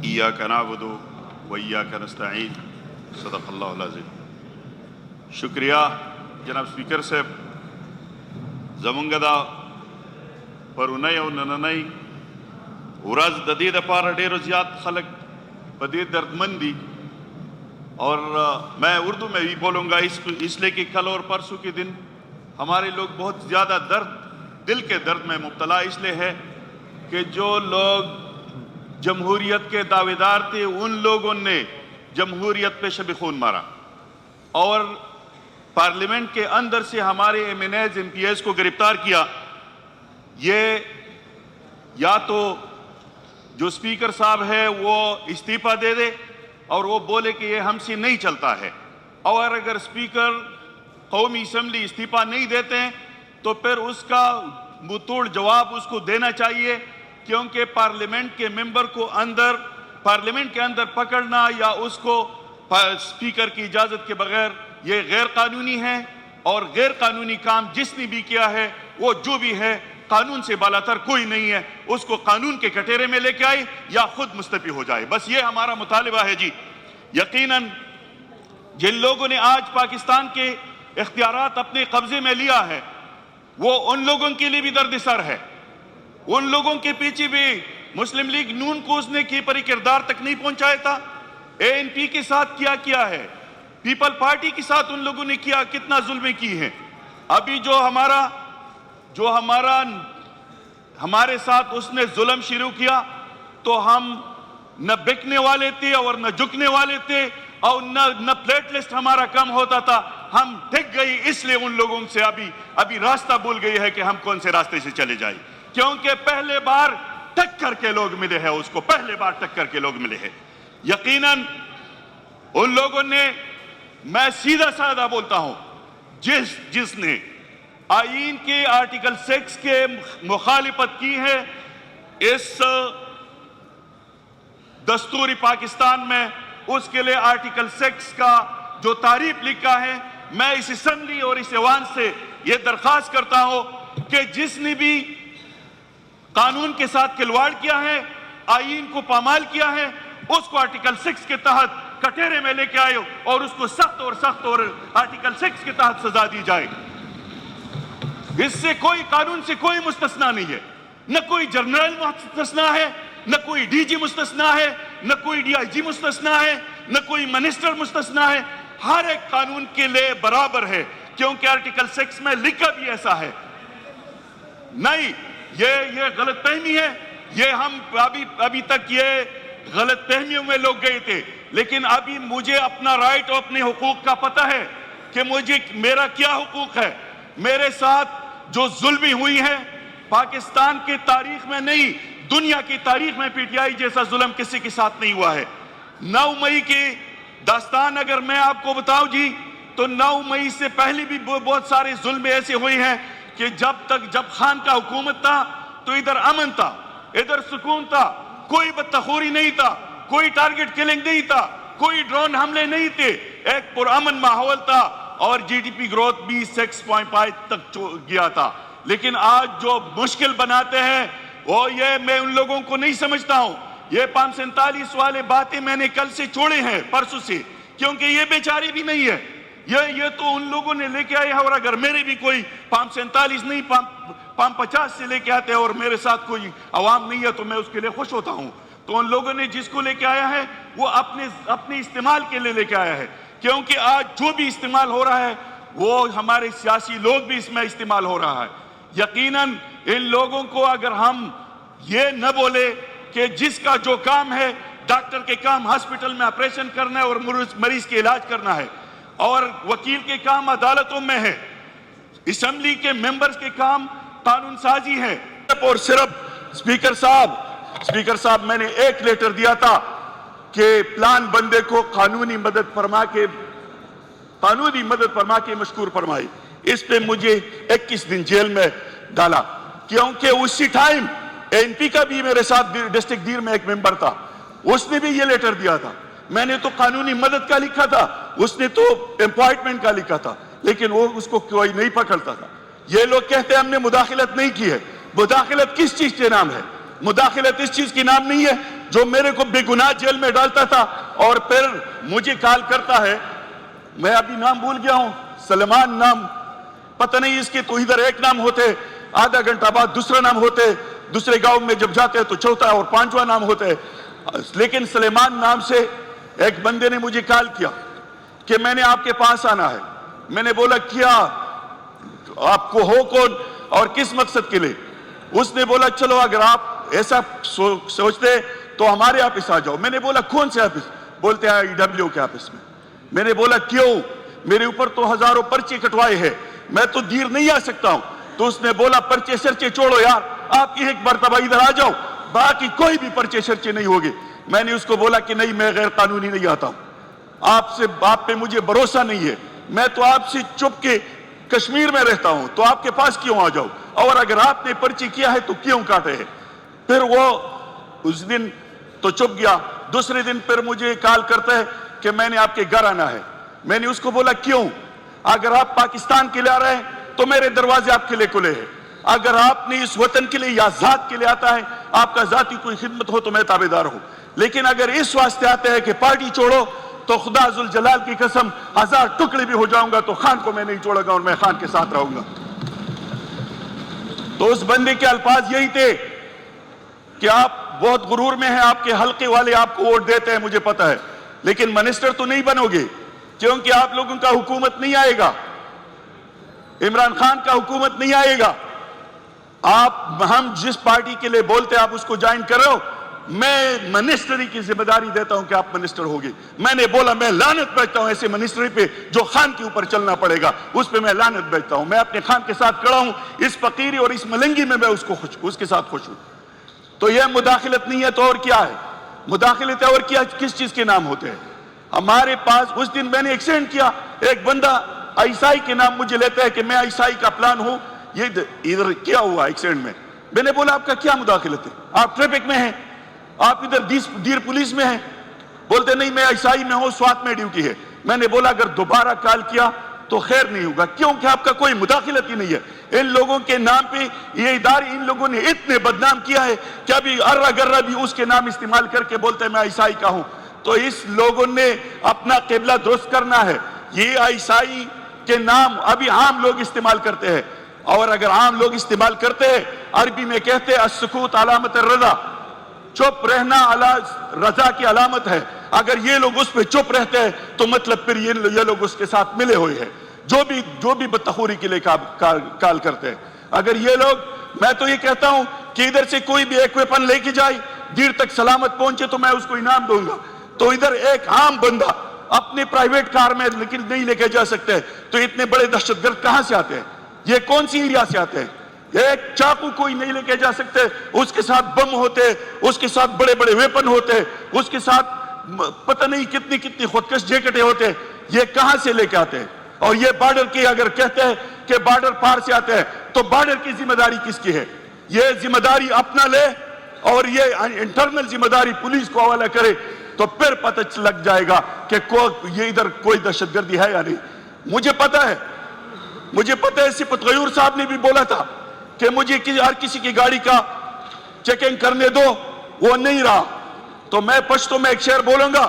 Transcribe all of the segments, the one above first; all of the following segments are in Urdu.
ایاک نعبد و ایاک نستعین صدق اللہ العظیم. شکریہ جناب سپیکر صاحب. زمونږ دا پرونی او نننی ورځ د دې دپاره ډېرو زیات خلک په دې دردمند دي اور میں اردو میں بھی بولوں گا اس لیے کہ کل اور پرسوں کے دن ہمارے لوگ بہت زیادہ دل کے درد میں مبتلا اس لیے ہے کہ جو لوگ جمہوریت کے دعوے دار تھے ان لوگوں نے جمہوریت پہ شب خون مارا اور پارلیمنٹ کے اندر سے ہمارے M N As M P As کو گرفتار کیا. یہ یا تو جو اسپیکر صاحب ہے وہ استعفیٰ دے دے اور وہ بولے کہ یہ ہم سے نہیں چلتا ہے, اور اگر اسپیکر قومی اسمبلی استعفیٰ نہیں دیتے ہیں تو پھر اس کا منہ توڑ جواب اس کو دینا چاہیے, کیونکہ پارلیمنٹ کے ممبر کو پارلیمنٹ کے اندر پکڑنا یا اس کو اسپیکر کی اجازت کے بغیر یہ غیر قانونی ہے, اور غیر قانونی کام جس نے بھی کیا ہے وہ جو بھی ہے قانون سے بالاتر کوئی نہیں ہے, اس کو قانون کے کٹہرے میں لے کے آئے یا خود مستعفی ہو جائے. بس یہ ہمارا مطالبہ ہے جی. یقیناً جن لوگوں نے آج پاکستان کے اختیارات اپنے قبضے میں لیا ہے وہ ان لوگوں کے لیے بھی درد سر ہے. ان لوگوں کے پیچھے بھی مسلم لیگ نون کو اس نے کی پری کردار تک نہیں پہنچایا تھا. اے این پی کے ساتھ کیا ہے, پیپل پارٹی کے ساتھ ان لوگوں نے کیا کتنا ظلمیں کی ہیں. ابھی جو ہمارے ساتھ اس نے ظلم شروع کیا تو ہم نہ بکنے والے تھے اور نہ جھکنے والے تھے اور نہ پلیٹ لسٹ ہمارا کم ہوتا تھا. ہم ڈگ گئی اس لیے ان لوگوں سے ابھی راستہ بھول گئی ہے کہ ہم کون سے راستے سے چلے جائیں, کیونکہ پہلے بار ٹکر کے لوگ ملے ہیں, اس کو پہلے بار ٹکر کے لوگ ملے ہیں. یقیناً ان لوگوں نے, میں سیدھا سادہ بولتا ہوں, جس نے آئین کے آرٹیکل 6 کے مخالفت کی ہے اس دستوری پاکستان میں, اس کے لیے آرٹیکل 6 کا جو تعریف لکھا ہے, میں اس اسمبلی اور اس ایوان سے یہ درخواست کرتا ہوں کہ جس نے بھی قانون کے ساتھ کھلواڑ کیا ہے, آئین کو پامال کیا ہے, اس کو آرٹیکل 6 کے تحت کٹہرے میں لے کے آئے اور اس کو سخت اور آرٹیکل 6 کے تحت سزا دی جائے. اس سے قانون سے کوئی مستثنا نہیں ہے, نہ کوئی جنرل مستثنا ہے, نہ کوئی ڈی جی مستثنا ہے, نہ کوئی ڈی آئی جی مستثنا ہے, نہ کوئی منسٹر مستثنا ہے. ہر ایک قانون کے لیے برابر ہے, کیونکہ آرٹیکل 6 میں لکھا بھی ایسا ہے. نہیں, یہ غلط فہمی ہے. یہ ہم ابھی تک یہ غلط فہمیوں میں لوگ گئے تھے, لیکن ابھی مجھے اپنا رائٹ اور اپنے حقوق کا پتہ ہے کہ میرا کیا حقوق ہے. میرے ساتھ جو ظلمی ہوئی ہے پاکستان کی تاریخ میں نہیں, دنیا کی تاریخ میں پی ٹی آئی جیسا ظلم کسی کے ساتھ نہیں ہوا ہے. 9 مئی کی داستان اگر میں آپ کو بتاؤں جی, تو 9 مئی سے پہلے بھی بہت سارے ظلم ایسے ہوئے ہیں کہ جب خان کا حکومت تھا تو ادھر امن تھا, ادھر سکون تھا, کوئی بدتخوری نہیں تھا, کوئی ٹارگٹ کلنگ نہیں تھا, کوئی ڈرون حملے نہیں تھے, ایک پرامن ماحول تھا اور جی ڈی پی گروتھ بھی 6.5 تک گیا تھا. لیکن آج جو مشکل بناتے ہیں وہ یہ میں ان لوگوں کو نہیں سمجھتا ہوں. یہ 547 والے باتیں میں نے کل سے چھوڑے ہیں, پرسوں سے, کیونکہ یہ بیچارے بھی نہیں ہے. یہ تو ان لوگوں نے لے کے آئے ہیں, اور اگر میرے بھی کوئی 547 نہیں 550 سے لے کے آتے ہیں اور میرے ساتھ کوئی عوام نہیں ہے تو میں اس کے لیے خوش ہوتا ہوں. تو ان لوگوں نے جس کو لے کے آیا ہے وہ اپنے استعمال کے لیے لے کے آیا ہے, کیونکہ آج جو بھی استعمال ہو رہا ہے وہ ہمارے سیاسی لوگ بھی اس میں استعمال ہو رہا ہے. یقیناً ان لوگوں کو اگر ہم یہ نہ بولے کہ جس کا جو کام ہے, ڈاکٹر کے کام ہاسپٹل میں آپریشن کرنا ہے اور مریض کے علاج کرنا ہے, اور وکیل کے کام عدالتوں میں ہے, اسمبلی کے ممبرز کے کام قانون سازی ہے. اور صرف اسپیکر صاحب میں نے ایک لیٹر دیا تھا کہ پلان بندے کو قانونی مدد فرما کے مشکور فرمائی. اس پہ مجھے 21 دن جیل میں ڈالا, کیونکہ اسی ٹائم این پی کا بھی میرے ساتھ ڈسٹرکٹ دیر میں ایک ممبر تھا, اس نے بھی یہ لیٹر دیا تھا. میں نے تو قانونی مدد کا لکھا تھا, اس نے تو امپوائنٹمنٹ کا لکھا تھا, لیکن وہ اس کو کوئی نہیں پکڑتا تھا. یہ لوگ کہتے ہیں ہم نے مداخلت نہیں کی ہے. مداخلت کس چیز کے نام ہے؟ مداخلت اس چیز کی نام نہیں ہے جو میرے کو بے گناہ جیل میں ڈالتا تھا اور پھر مجھے کال کرتا ہے، میں ابھی نام بھول گیا ہوں، سلیمان نام، پتہ نہیں اس کے تو ادھر ایک نام ہوتے، آدھا گھنٹہ بعد دوسرا نام ہوتے، دوسرے گاؤں میں جب جاتے تو چوتھا اور پانچواں نام ہوتے، لیکن سلیمان نام سے ایک بندے نے مجھے کال کیا کہ میں نے آپ کے پاس آنا ہے۔ میں نے بولا کیا، آپ کو ہو کون اور کس مقصد کے لیے؟ اس نے بولا چلو اگر آپ ایسا سوچتے تو ہمارے آفس آ جاؤ۔ میں نے بولا کون سے آفس؟ بولتے ہیں IW کے آفس میں۔ میں نے بولا کیوں؟ میرے اوپر تو ہزاروں پرچے کٹوائے ہیں، میں تو دیر نہیں آ سکتا ہوں۔ تو اس نے بولا پرچے سرچے چھوڑو یار، آپ کی ایک مرتبہ ادھر آ جاؤ، باقی کوئی بھی پرچے سرچے نہیں ہوگے۔ میں نے اس کو بولا کہ نہیں، میں غیر قانونی نہیں آتا ہوں، آپ پہ مجھے بھروسہ نہیں ہے، میں تو آپ سے چھپ کے کشمیر میں رہتا ہوں، تو آپ کے پاس کیوں آ جاؤ، اور اگر آپ نے پرچی کیا ہے تو کیوں کاٹے ہے؟ پھر وہ اس دن تو چھپ گیا۔ دوسرے دن پھر مجھے کال کرتا ہے کہ میں نے آپ کے گھر آنا ہے۔ میں نے اس کو بولا کیوں؟ اگر آپ پاکستان کے لیے آ رہے ہیں تو میرے دروازے آپ کے لیے کھلے ہیں، اگر آپ نے اس وطن کے لیے یا ذات کے لیے آتا ہے، آپ کا ذاتی کوئی خدمت ہو تو میں تابعدار ہوں، لیکن اگر اس واسطے آتے ہیں کہ پارٹی چھوڑو تو خدا ذوالجلال کی قسم 1000 ٹکڑے بھی ہو جاؤں گا تو خان کو میں نہیں چھوڑوں گا اور میں خان کے ساتھ رہوں گا۔ تو اس بندے کے الفاظ یہی تھے کہ آپ بہت غرور میں ہیں، آپ کے حلقے والے آپ کو ووٹ دیتے ہیں، مجھے پتا ہے، لیکن منسٹر تو نہیں بنو گے کیونکہ آپ لوگوں کا حکومت نہیں آئے گا، عمران خان کا حکومت نہیں آئے گا، ہم جس پارٹی کے لیے بولتے ہیں آپ اس کو جوائن کرو، میں منسٹری کی ذمہ داری دیتا ہوں کہ آپ منسٹر ہوگے۔ میں نے بولا میں لعنت بھیجتا ہوں ایسے منسٹری پہ جو خان کے اوپر چلنا پڑے گا، اس پہ میں لعنت بھیجتا ہوں۔ میں اپنے خان کے ساتھ کھڑا ہوں، اس فقیری اور اس ملنگی میں اس کے ساتھ خوش ہوں۔ تو یہ مداخلت نہیں ہے تو اور کیا ہے؟ مداخلت ہے اور کیا کس چیز کے نام ہوتے ہیں؟ ہمارے پاس اس دن میں نے ایکسیڈنٹ کیا، ایک بندہ عیسائی کے نام مجھے لیتا ہے کہ میں عیسائی کا پلان ہوں، یہ ادھر کیا ہوا ایکسیڈنٹ میں؟ میں نے بولا آپ کا کیا مداخلت ہے؟ آپ ٹریفک میں ہیں، آپ ادھر دیر پولیس میں ہیں، بولتے نہیں میں عیسائی میں ہوں، سوات میں ڈیوٹی ہے۔ میں نے بولا اگر دوبارہ کال کیا تو خیر نہیں ہوگا، کیونکہ آپ کا کوئی مداخلت ہی نہیں ہے۔ ان لوگوں کے نام پہ یہ ادارے ان لوگوں نے اتنے بدنام کیا ہے کہ ابھی ارہ گرہ بھی اس کے نام استعمال کر کے بولتے ہیں میں عیسائی کا ہوں۔ تو اس لوگوں نے اپنا قبلہ درست کرنا ہے۔ یہ عیسائی کے نام ابھی عام لوگ استعمال کرتے ہیں، اور اگر عام لوگ استعمال کرتے ہیں، عربی میں کہتے ہیں السکوت علامت الرضا، چپ رہنا رضا کی علامت ہے۔ اگر یہ لوگ اس پہ چپ رہتے ہیں تو مطلب پھر یہ لوگ اس کے ساتھ ملے ہوئے ہیں، جو بھی بدتخوری کے لیے کال کرتے ہیں۔ اگر یہ لوگ، میں تو یہ کہتا ہوں کہ ادھر سے کوئی بھی ایک ویپن لے کے جائے دیر تک سلامت پہنچے تو میں اس کو انعام دوں گا۔ تو ادھر ایک عام بندہ اپنے پرائیویٹ کار میں لیکن نہیں لے کے جا سکتے، تو اتنے بڑے دہشت گرد کہاں سے آتے ہیں؟ یہ کون سی ایریا سے آتے ہیں؟ ایک چاقو کوئی نہیں لے کے جا سکتے، اس کے ساتھ بم ہوتے، اس کے ساتھ بڑے بڑے ویپن ہوتے، اس کے ساتھ پتہ نہیں کتنی خودکش جیکٹیں ہوتے، یہ کہاں سے لے کے آتے ہیں؟ اور یہ بارڈر کی اگر کہتے ہیں کہ بارڈر پار سے آتے ہیں تو بارڈر کی ذمہ داری کس کی ہے؟ یہ ذمہ داری اپنا لے اور یہ انٹرنل ذمہ داری پولیس کو حوالہ کرے تو پھر پتہ لگ جائے گا کہ یہ ادھر کوئی دہشت گردی ہے یا نہیں۔ مجھے پتہ ہے صفت غیور صاحب نے بھی بولا تھا کہ مجھے ہر کسی کی گاڑی کا چیکنگ کرنے دو، وہ نہیں رہا۔ تو میں پشتو میں ایک شعر بولوں گا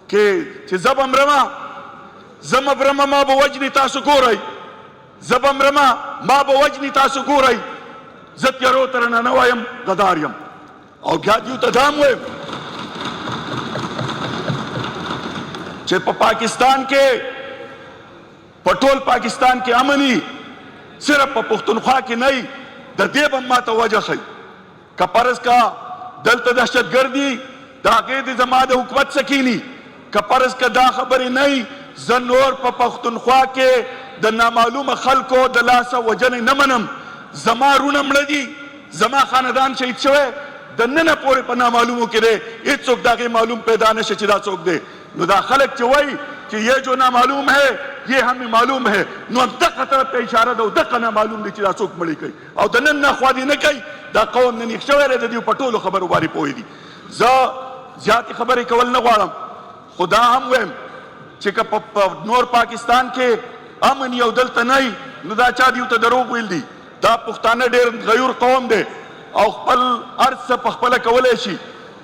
کہ زبم رما زمب رما ما بوجنی تاسو گورائی، زبم رما ما بوجنی تاسو گورائی، زت یرو ترنا نوایم غداریم او گیادیو تدام ہوئے۔ پاکستان کے پٹول پاکستان کے امنی صرف پختونخوا کی نہیں دا دیب اما تا وجہ خی کپرز کا دلت دہشت گردی دا غید زماد حکمت سکینی کپرز کا دا خبری نہیں زنور پختونخوا کے دا نامعلوم خلقو دا لاسا وجن نمنم زما رونم لدی زما خاندان شہید شوے دا ننا پورے پا نامعلومو کرے ایت سوک دا غی معلوم پیدانش چدا سوک دے نو دا خلق چوئی کہ یہ جو نامعلوم ہے یہ ہمیں معلوم ہے، نو ہم دقا طرف پہ اشارہ دو دقا نامعلوم دی چلا سوک مڑی کئی او دا نن ناخوادی نکئی دا قوم ننیخ شوئے رہے دیو پٹولو خبر باری پوئی دی زیادی خبری کول نگوارم خدا ہم ویم چکا نور پاکستان کے امن یو دلتا نہیں نو دا چا دیو تا دروگ ویل دی دا پختانہ دیر غیور قوم دے او خپل عرض سا پخپل کولیشی